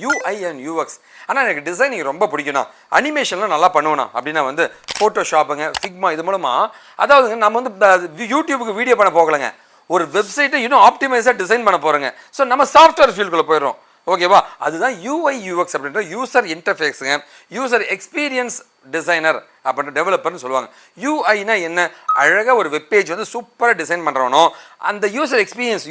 UI and UX. ஆனால் எனக்கு designing ரொம்ப பிடிக்கணும், அனிமேஷன்லாம் நல்லா பண்ணுவேனா அப்படின்னா வந்து ஃபோட்டோஷாப்புங்க, ஃபிக்மா இது மூலமாக, அதாவதுங்க நம்ம வந்து யூடியூபுக்கு வீடியோ பண்ண போகலைங்க, ஒரு வெப்சைட்டை இன்னும் ஆப்டிமைஸாக டிசைன் பண்ண போகிறோங்க. ஸோ நம்ம சாஃப்ட்வேர் ஃபீல்டுக்குள்ளே போயிடுறோம். ஓகேவா? அதுதான் UI UX அப்படின்ற யூசர் இன்டர்ஃபேஸுங்க, யூசர் எக்ஸ்பீரியன்ஸ் டிசைனர் அப்படின்ற டெவலப்பர்னு சொல்லுவாங்க. யூஐனா என்ன? அழகாக ஒரு வெப்பேஜ் வந்து சூப்பராக டிசைன் பண்ணுறவனோ அந்த யூசர் எக்ஸ்பீரியன்ஸ்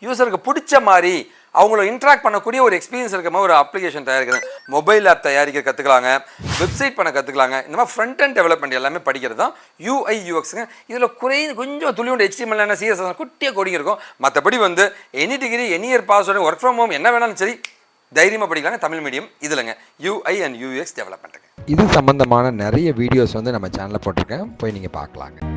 யூசருக்கு பிடிச்ச மாதிரி அவங்கள இன்ட்ராக்ட் பண்ணக்கூடிய ஒரு எக்ஸ்பீரியன்ஸ் இருக்க மாதிரி ஒரு அப்ளிகேஷன் தயாரிக்கிறது, மொபைல் ஆப் தயாரிக்க கற்றுக்கலாங்க, வெப்சைட் பண்ண கற்றுக்கலாங்க. இந்த மாதிரி ஃப்ரண்ட் அண்ட் டெவலப்மெண்ட் எல்லாமே படிக்கிறது தான் UI UXங்க. இதில் கொஞ்சம் துளியோண்டு HTML என்ன CSS குட்டியாக கோடிங் இருக்கும். மற்றபடி வந்து any degree any year pass work from home என்ன வேணாலும் சரி தைரியமாக படிக்கலாங்க. தமிழ் மீடியம் இதுலங்க UI and UX டெவலப்மெண்ட்டுங்க. இது சம்பந்தமான நிறைய வீடியோஸ் வந்து நம்ம சேனலில் போட்டிருக்கேன், போய் நீங்கள் பார்க்கலாங்க.